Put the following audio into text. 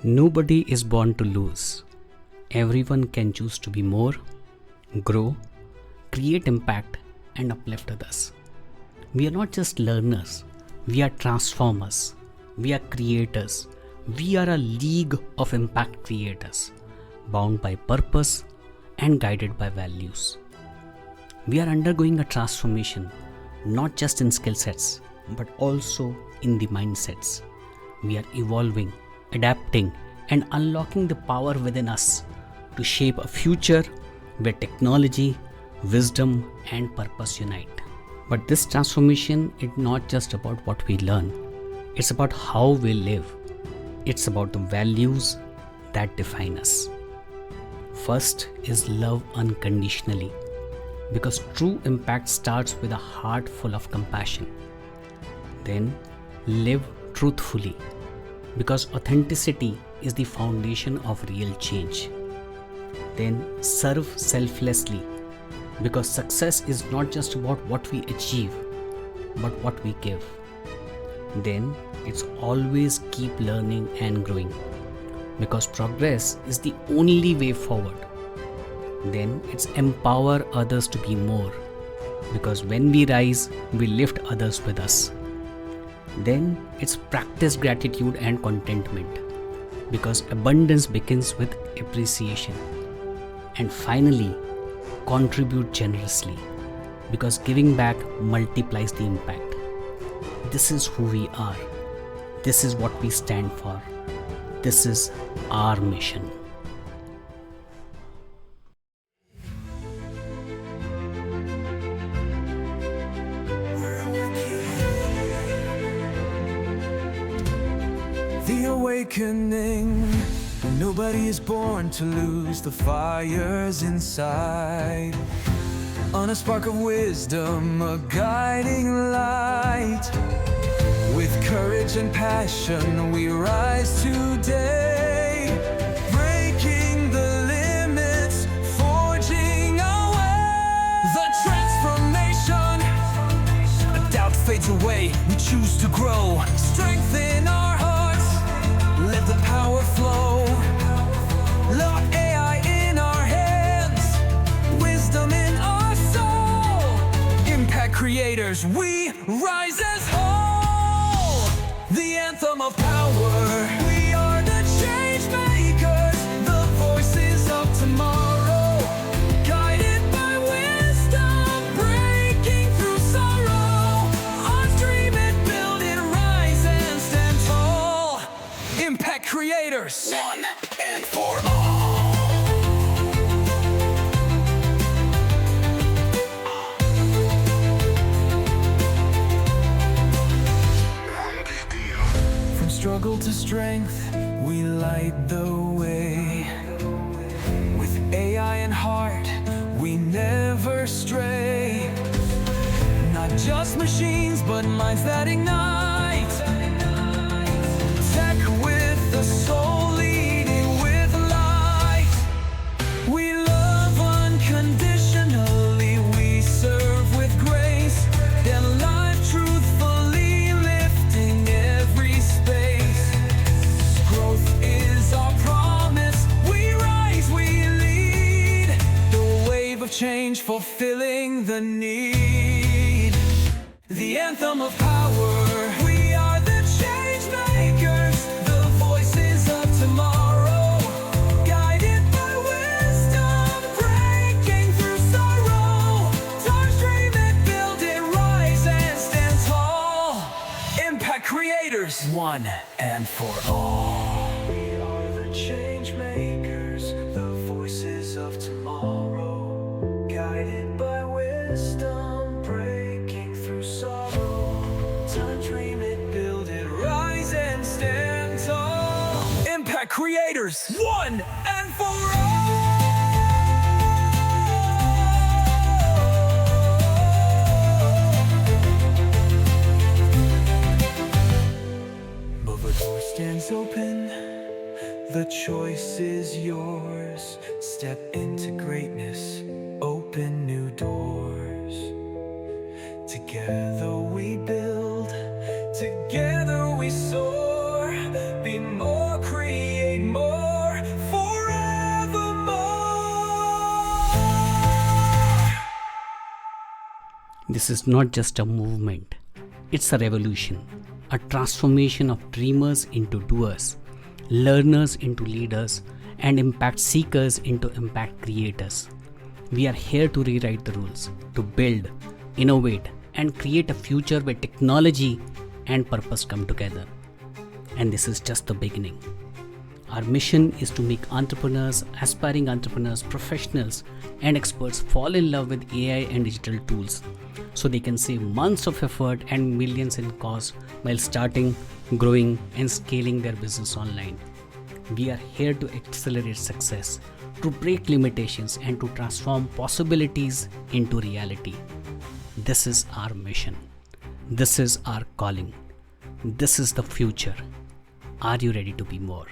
Nobody is born to lose. Everyone can choose to be more, grow, create impact, and uplift others. We are not just learners, we are transformers, we are creators, we are a league of impact creators, bound by purpose and guided by values. We are undergoing a transformation, not just in skill sets, but also in the mindsets. We are evolving, adapting, and unlocking the power within us to shape a future where technology, wisdom, and purpose unite. But this transformation is not just about what we learn, it's about how we live. It's about the values that define us. First is love unconditionally, because true impact starts with a heart full of compassion. Then live truthfully, because authenticity is the foundation of real change. Then serve selflessly, because success is not just about what we achieve, but what we give. Then it's always keep learning and growing, because progress is the only way forward. Then it's empower others to be more, because when we rise, we lift others with us. Then it's practice gratitude and contentment, because abundance begins with appreciation. And finally, contribute generously, because giving back multiplies the impact. This is who we are. This is what we stand for. This is our mission. The awakening. Nobody is born to lose the fires inside. On a spark of wisdom, a guiding light. With courage and passion, we rise today. Breaking the limits, forging our way. The transformation, doubt fades away. We choose to grow. Strengthen our hearts, let the power flow. Love AI in our hands, wisdom in our soul. Impact creators, we rise as whole. The anthem of power. We are the change makers, the voices of tomorrow. Guided by wisdom, breaking through sorrow. Our dream it, build it, rise and stand tall. Impact creators, one and for all. From struggle to strength, we light the way. With AI and heart, we never stray. Not just machines, but minds that ignite. Tech with the soul, leading with light. We love unconditionally, we serve with grace. Then life truthfully, lifting every space. Growth is our promise, we rise, we lead. The wave of change, fulfilling the need. The anthem of power. We are the change makers, the voices of tomorrow. Guided by wisdom, breaking through sorrow. Stars dream it, build it, rise and stand tall. Impact creators, one and for all. We are the change makers, the voices of tomorrow. Guided by wisdom, breaking through sorrow. Time dream it, build it, rise and stand tall. Impact creators, one and for all. But the door stands open, the choice is yours. Step into greatness, open new doors. Together we build, together we soar. Be more creative. This is not just a movement, it's a revolution, a transformation of dreamers into doers, learners into leaders, and impact seekers into impact creators. We are here to rewrite the rules, to build, innovate, and create a future where technology and purpose come together. And this is just the beginning. Our mission is to make entrepreneurs, aspiring entrepreneurs, professionals, and experts fall in love with AI and digital tools so they can save months of effort and millions in cost while starting, growing, and scaling their business online. We are here to accelerate success, to break limitations, and to transform possibilities into reality. This is our mission. This is our calling. This is the future. Are you ready to be more?